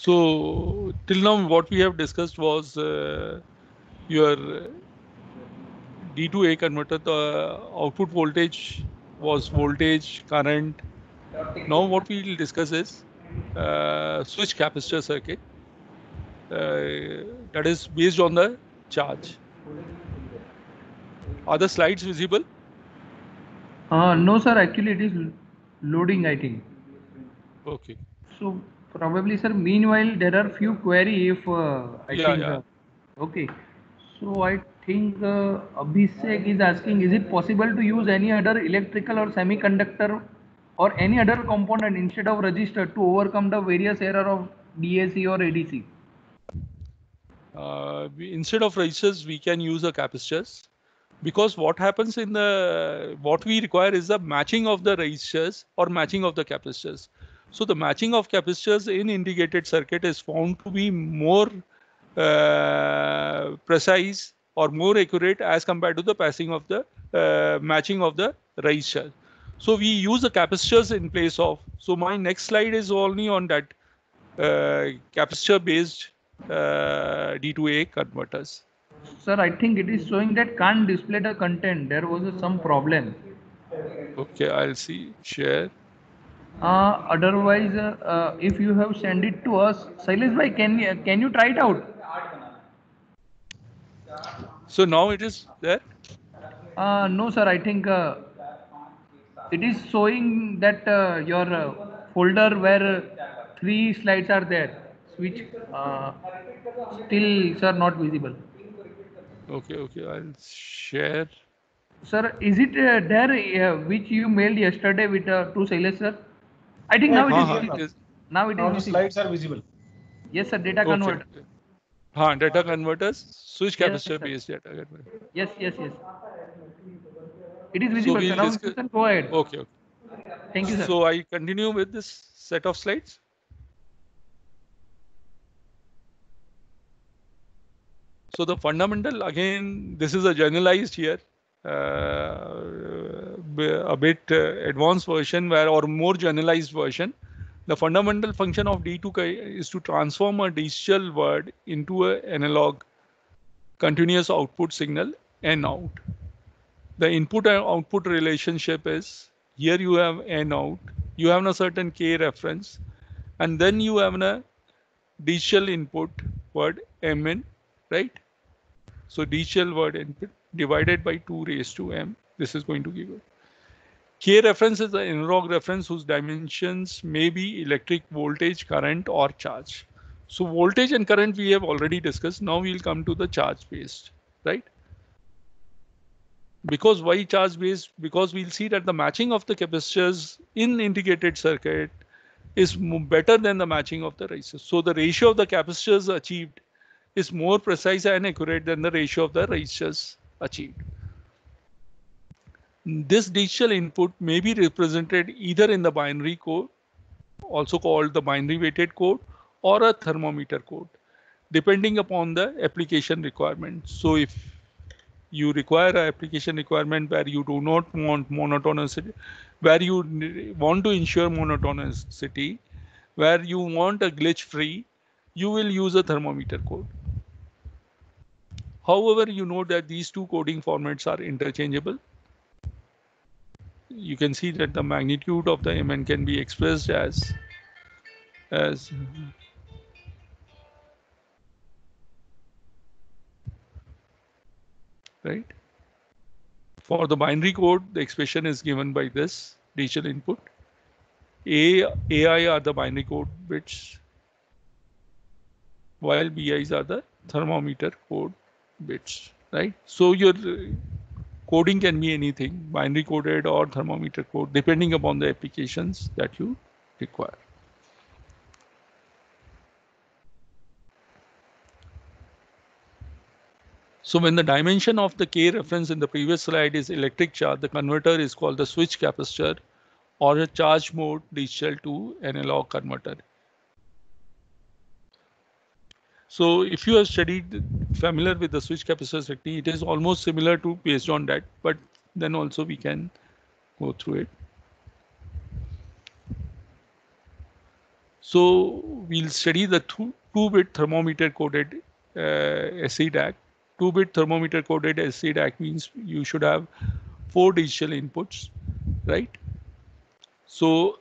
So till now what we have discussed was your D to A converter. The output voltage was voltage, current. Now what we will discuss is switch capacitor circuit that is based on the charge. Are the slides visible? No, sir. Actually, it is loading, I think. Okay. So probably, sir. Meanwhile, there are few query. If I Yeah, think, yeah. okay. So I think Abhishek is asking: is it possible to use any other electrical or semiconductor or any other component instead of resistor to overcome the various error of DAC or ADC? Instead of resistors, we can use a capacitors because what happens in the what we require is the matching of the resistors or matching of the capacitors. So the matching of capacitors in integrated circuit is found to be more precise or more accurate as compared to the passing of the matching of the resistors. So we use the capacitors in place of. So my next slide is only on that capacitor based D2A converters. Sir, I think it is showing that can't display the content. There was some problem. Okay, I'll see. Share. Otherwise, if you have sent it to us, Sailesh bhai, can you try it out? So now it is there. No, sir. I think it is showing that your folder where three slides are there, which still, sir, not visible. Okay, okay, I'll share. Sir, is it there which you mailed yesterday with to Sailesh, sir? I think Yeah, now it it is is हाँ, here it now. visible. is. Now it is Now the visible. slides are visible. Yes, sir. Data Okay, converter. okay. हाँ, data converters, switch Yes, capacitor sir. based data converter. Yes, yes, yes. It is So visible, sir. we'll Now you discuss. can go ahead. Okay, okay. Thank you, sir. So I continue with this set of slides. So the fundamental, again, this is a generalized here, a bit advanced version where or more generalized version. The fundamental function of D2 is to transform a digital word into an analog continuous output signal N out. The input and output relationship is here you have N out, you have a certain K reference, and then you have a digital input word M in, right? So digital word input divided by 2 raised to m. This is going to give you. K reference is the analog reference whose dimensions may be electric voltage, current, or charge. So voltage and current we have already discussed. Now we'll come to the charge based, right? Because why charge based? Because we'll see that the matching of the capacitors in integrated circuit is better than the matching of the resistors. So the ratio of the capacitors achieved is more precise and accurate than the ratio of the resistors achieved. This digital input may be represented either in the binary code, also called the binary weighted code, or a thermometer code, depending upon the application requirement. So if you require an application requirement where you do not want monotonicity, where you want to ensure monotonicity, where you want a glitch free, you will use a thermometer code. However, you know that these two coding formats are interchangeable. You can see that the magnitude of the Mn can be expressed as right. For the binary code, the expression is given by this digital input. AI are the binary code bits, while BIs are the thermometer code bits, right? So your coding can be anything, binary coded or thermometer code, depending upon the applications that you require. So when the dimension of the K reference in the previous slide is electric charge, the converter is called the switch capacitor or a charge mode digital to analog converter. So if you have studied familiar with the switch capacitor technique, it is almost similar to based on that, but then also we can go through it. So we'll study the 2-bit thermometer coded SCDAC. 2-bit thermometer coded SCDAC means you should have 4 digital inputs, right? So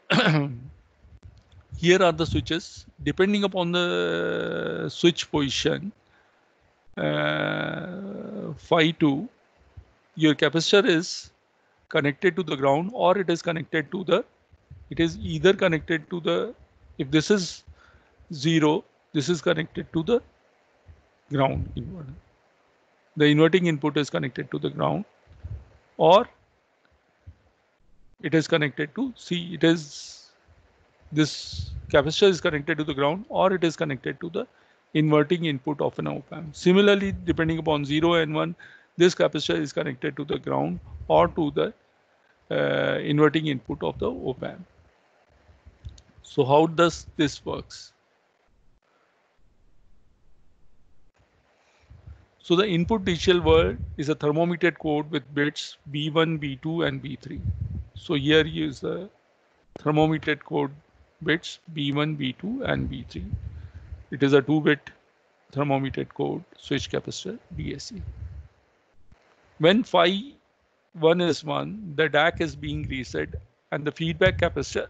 here are the switches. Depending upon the switch position, phi 2, your capacitor is connected to the ground, or it is connected to the, it is either connected to the, if this is 0, this is connected to the ground inverter. The inverting input is connected to the ground, or it is connected to, see, it is, this capacitor is connected to the ground, or it is connected to the inverting input of an op-amp. Similarly, depending upon 0 and 1, this capacitor is connected to the ground or to the inverting input of the op-amp. So how does this works? So the input digital word is a thermometer code with bits B1, B2 and B3. So here is the thermometer code bits B1, B2 and B3. It is a 2-bit thermometer code switch capacitor DAC. When phi 1 is 1, the DAC is being reset and the feedback capacitor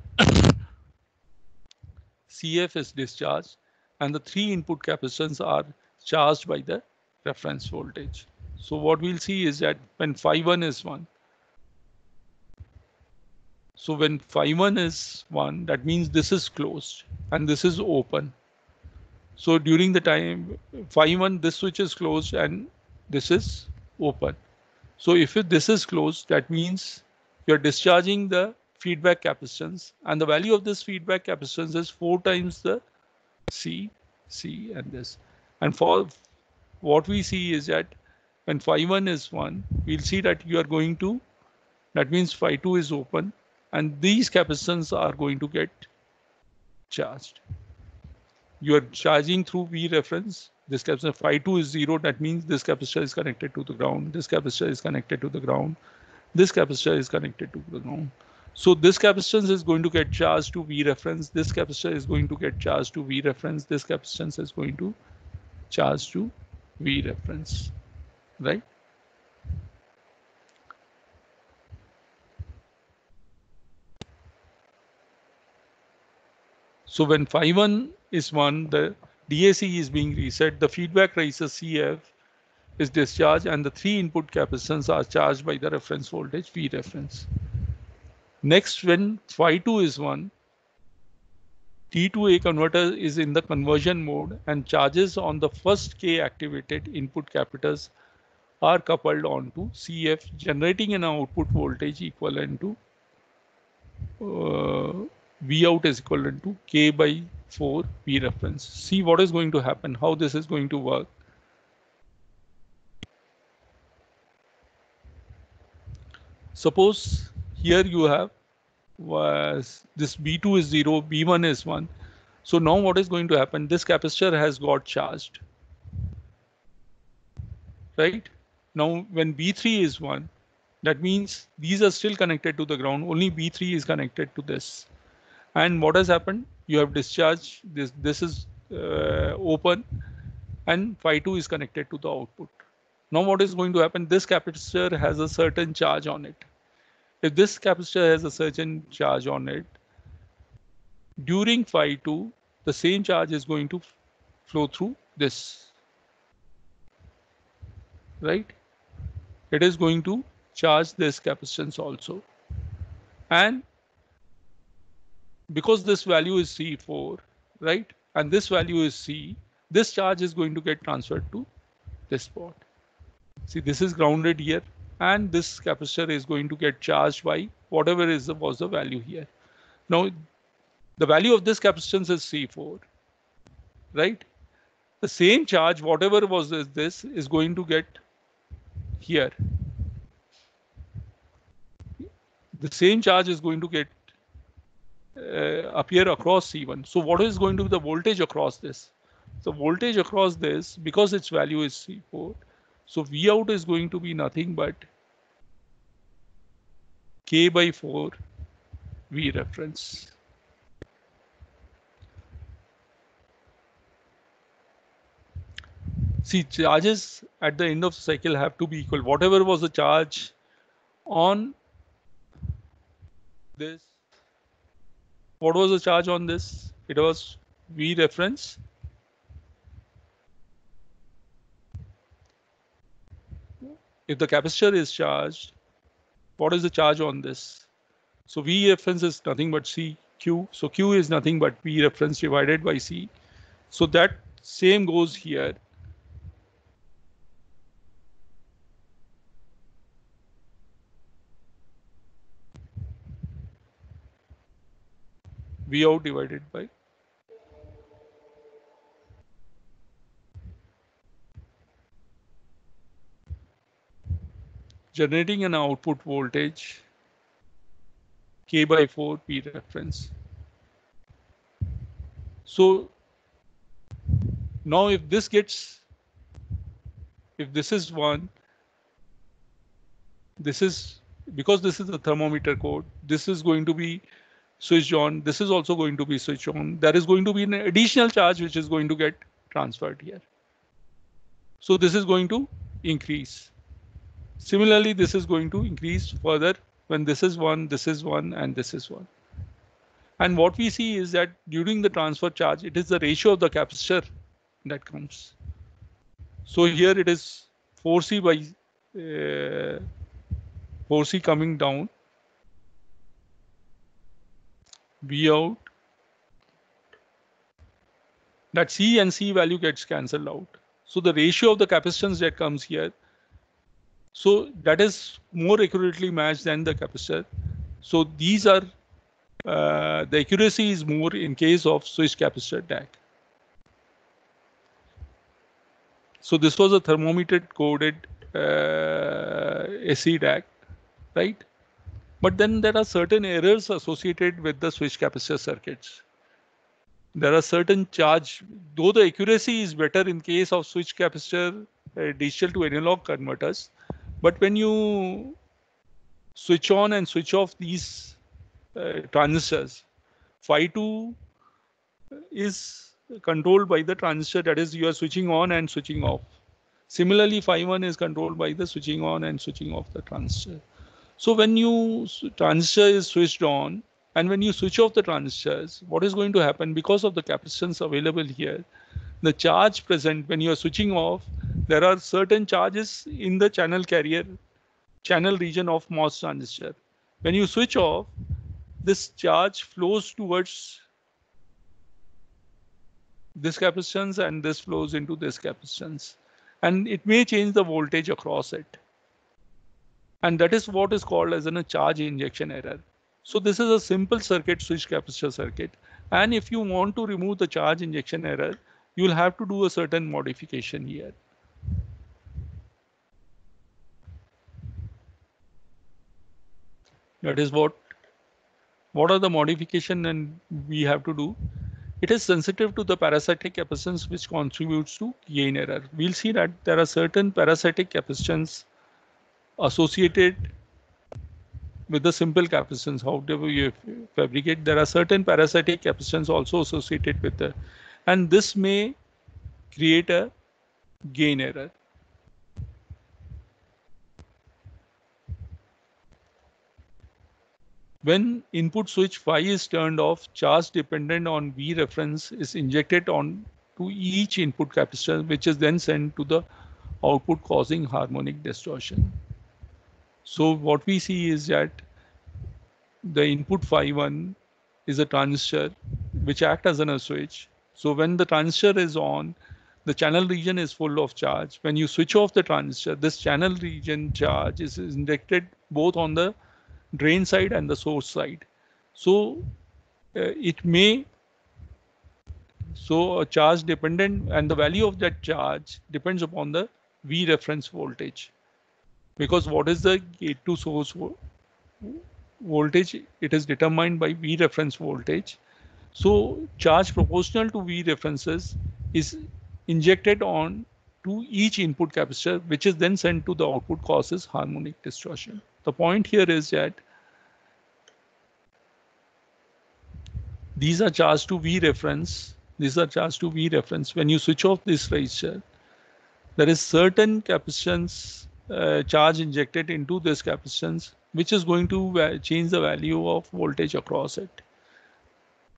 CF is discharged and the 3 input capacitors are charged by the reference voltage. So what we'll see is that when phi 1 is 1, so when phi 1 is 1, that means this is closed and this is open. So during the time phi 1, this switch is closed and this is open. So if this is closed, that means you're discharging the feedback capacitance, and the value of this feedback capacitance is 4 times the C, and this. And for what we see is that when phi 1 is 1, we'll see that you are going to, that means phi 2 is open, and these capacitance are going to get charged. You are charging through V reference. This capacitor phi 2 is 0. That means this capacitor is connected to the ground. This capacitor is connected to the ground. This capacitor is connected to the ground. So this capacitance is going to get charged to V reference. This capacitor is going to get charged to V reference. This capacitance is going to charge to V reference, right? So when phi 1 is 1, the DAC is being reset. The feedback resistor CF is discharged and the 3 input capacitance are charged by the reference voltage V reference. Next, when phi 2 is 1, T2A converter is in the conversion mode and charges on the first K activated input capacitors are coupled onto CF, generating an output voltage equivalent to V out is equivalent to K by 4 V reference. See what is going to happen, how this is going to work. Suppose here you have this B2 is 0, B1 is 1. So now what is going to happen? This capacitor has got charged, right? Now when B3 is 1, that means these are still connected to the ground. Only B3 is connected to this. And what has happened? You have discharged this. This is open, and phi 2 is connected to the output. Now what is going to happen? This capacitor has a certain charge on it. If this capacitor has a certain charge on it, during phi 2, the same charge is going to flow through this, right? It is going to charge this capacitance also. And because this value is C4, right? And this value is C, this charge is going to get transferred to this spot. See, this is grounded here, and this capacitor is going to get charged by whatever was the value here. Now, the value of this capacitance is C4, right? The same charge, whatever was this is going to get here. The same charge is going to get appear across C1. So what is going to be the voltage across this? So voltage across this, because its value is C4, so V out is going to be nothing but K by 4 V reference. See, charges at the end of the cycle have to be equal. Whatever was the charge on this, what was the charge on this? It was V reference. If the capacitor is charged, what is the charge on this? So V reference is nothing but CQ. So Q is nothing but V reference divided by C. So that same goes here. V out divided by generating an output voltage K by 4 P reference. So now if this is 1, this is, because this is a thermometer code, this is going to be switched on, this is also going to be switched on. There is going to be an additional charge which is going to get transferred here. So this is going to increase. Similarly, this is going to increase further when this is 1, and this is 1. And what we see is that during the transfer charge, it is the ratio of the capacitor that comes. So here it is 4C by 4C coming down, V out, that C and C value gets cancelled out. So the ratio of the capacitance that comes here, so that is more accurately matched than the capacitor. So these are, the accuracy is more in case of switched capacitor DAC. So this was a thermometer coded SC DAC, right? But then there are certain errors associated with the switch capacitor circuits. There are certain charge, though the accuracy is better in case of switch capacitor digital to analog converters, but when you switch on and switch off these transistors, phi 2 is controlled by the transistor, that is, you are switching on and switching off. Similarly, phi 1 is controlled by the switching on and switching off the transistor. So when you transistor is switched on and when you switch off the transistors, what is going to happen? Because of the capacitance available here, the charge present when you are switching off, there are certain charges in the channel carrier, channel region of MOS transistor. When you switch off, this charge flows towards this capacitance and this flows into this capacitance. And it may change the voltage across it. And that is what is called as a charge injection error. So this is a simple circuit, switch capacitor circuit. And if you want to remove the charge injection error, you will have to do a certain modification here. That is what are the modification and we have to do. It is sensitive to the parasitic capacitance which contributes to gain error. We'll see that there are certain parasitic capacitance associated with the simple capacitance. However you fabricate, there are certain parasitic capacitance also associated with the, and this may create a gain error. When input switch phi is turned off, charge dependent on V reference is injected on to each input capacitor, which is then sent to the output, causing harmonic distortion. So what we see is that the input phi 1 is a transistor which acts as a switch. So when the transistor is on, the channel region is full of charge. When you switch off the transistor, this channel region charge is injected both on the drain side and the source side. So it may, so a charge dependent, and the value of that charge depends upon the V reference voltage. Because what is the gate to source voltage? It is determined by V reference voltage. So charge proportional to V references is injected on to each input capacitor, which is then sent to the output, causes harmonic distortion. The point here is that these are charged to V reference. These are charged to V reference. When you switch off this resistor, there is certain capacitance charge injected into this capacitance, which is going to change the value of voltage across it,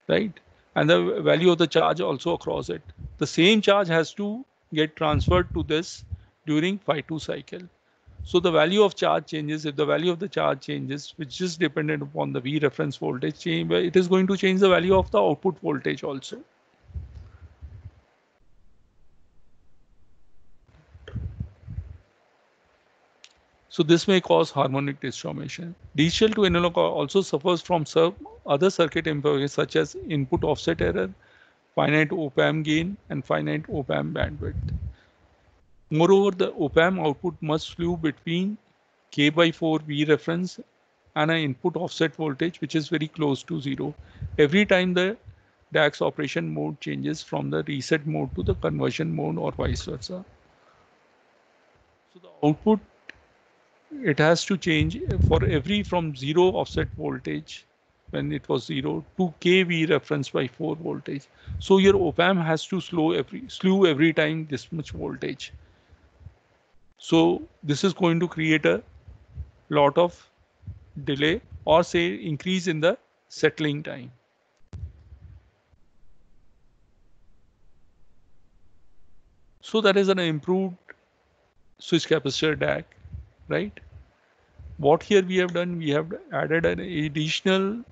right? And the value of the charge also across it. The same charge has to get transferred to this during phi 2 cycle. So the value of charge changes. If the value of the charge changes, which is dependent upon the V reference voltage change, it is going to change the value of the output voltage also. So this may cause harmonic distortion. Digital to analog also suffers from other circuit imperfections such as input offset error, finite op-amp gain, and finite op-amp bandwidth. Moreover, the op-amp output must flow between K by 4 V reference and an input offset voltage which is very close to 0 every time the DAX operation mode changes from the reset mode to the conversion mode or vice versa. So the output, it has to change for every from 0 offset voltage when it was 0 to kV reference by 4 voltage. So your op-amp has to slew every time this much voltage. So this is going to create a lot of delay or say increase in the settling time. So that is an improved switch capacitor DAC, right? What here we have done, we have added an additional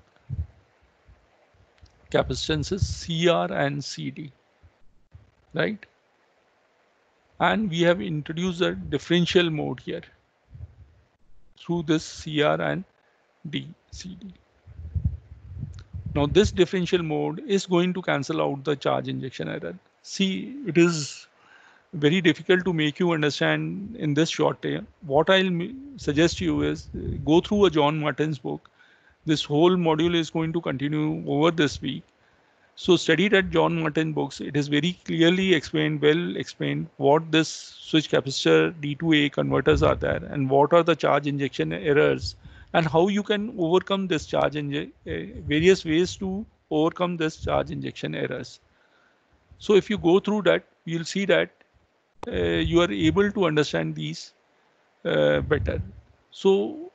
capacitances CR and CD, right? And we have introduced a differential mode here through this CR and CD. Now this differential mode is going to cancel out the charge injection error. See, it is very difficult to make you understand in this short time. What I'll suggest you is go through a John Martin's book. This whole module is going to continue over this week. So study that John Martin books. It is very clearly explained, well explained, what this switch capacitor D2A converters are there and what are the charge injection errors and how you can overcome this charge various ways to overcome this charge injection errors. So if you go through that, you'll see that you are able to understand these better. So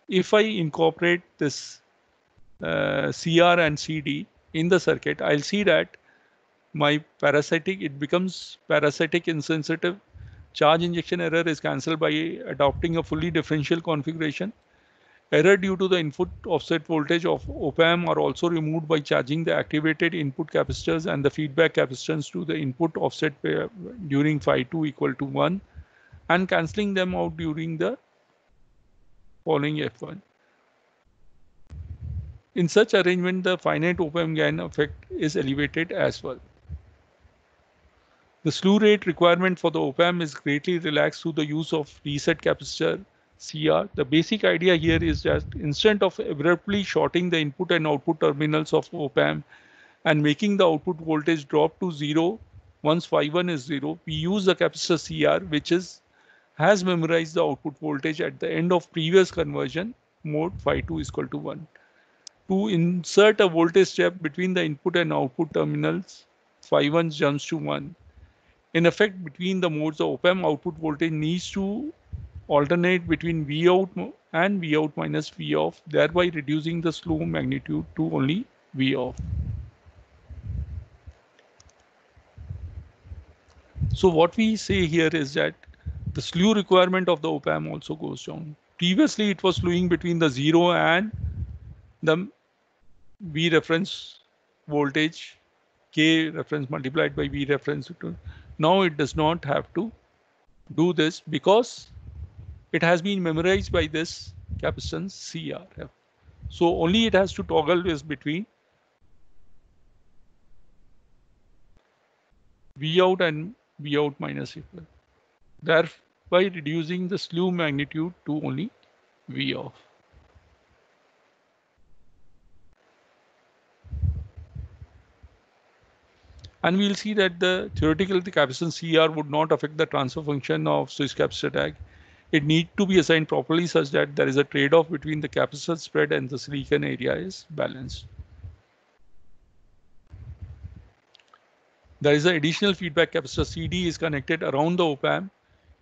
if I incorporate this CR and CD in the circuit, I'll see that my parasitic, it becomes parasitic insensitive. Charge injection error is cancelled by adopting a fully differential configuration. Error due to the input offset voltage of op-amp are also removed by charging the activated input capacitors and the feedback capacitance to the input offset during phi 2 equal to 1 and cancelling them out during the following F1. In such arrangement, the finite op-amp gain effect is elevated as well. The slew rate requirement for the op-amp is greatly relaxed through the use of reset capacitor CR. The basic idea here is that instead of abruptly shorting the input and output terminals of op-amp and making the output voltage drop to 0 once phi 1 is 0, we use the capacitor CR which has memorized the output voltage at the end of previous conversion mode phi 2 is equal to 1. To insert a voltage step between the input and output terminals, phi 1 jumps to 1. In effect, between the modes, the op-amp output voltage needs to alternate between Vout and Vout minus Voff, thereby reducing the slew magnitude to only Voff. So what we say here is that the slew requirement of the op-amp also goes down. Previously, it was slewing between the 0 and the V reference voltage, K reference multiplied by V reference. Now it does not have to do this because it has been memorized by this capacitance CR. So only it has to toggle this between Vout and Vout minus equal, thereby reducing the slew magnitude to only Voff. And we'll see that the theoretical capacitance CR would not affect the transfer function of switch capacitor tag. It needs to be assigned properly such that there is a trade-off between the capacitor spread and the silicon area is balanced. There is an additional feedback capacitor CD is connected around the op-amp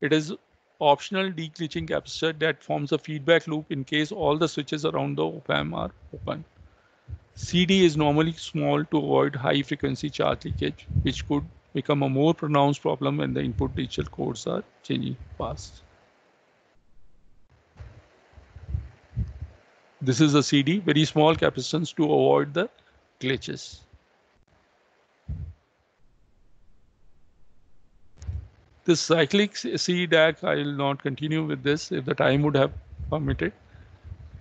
It is optional deglitching capacitor that forms a feedback loop in case all the switches around the op-amp are open. CD is normally small to avoid high frequency charge leakage, which could become a more pronounced problem when the input digital codes are changing fast. This is a CD, very small capacitance to avoid the glitches. This cyclic CDAC, I will not continue with this if the time would have permitted.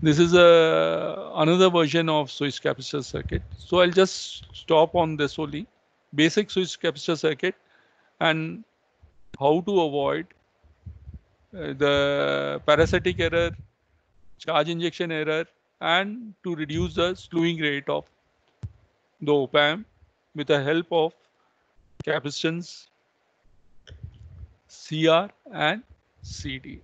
This is another version of switch capacitor circuit. So I'll just stop on this only. Basic switch capacitor circuit and how to avoid the parasitic error, charge injection error, and to reduce the slewing rate of the op-amp with the help of capacitance, CR and CD.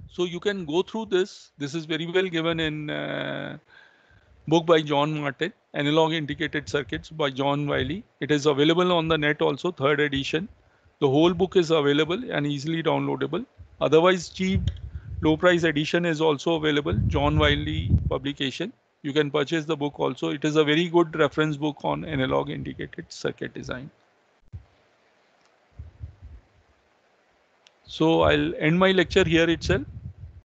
So you can go through this. This is very well given in book by John Martin, Analog Integrated Circuits by John Wiley. It is available on the net also, 3rd edition. The whole book is available and easily downloadable. Otherwise, cheap, low price edition is also available, John Wiley publication. You can purchase the book also. It is a very good reference book on analog integrated circuit design. So I'll end my lecture here itself.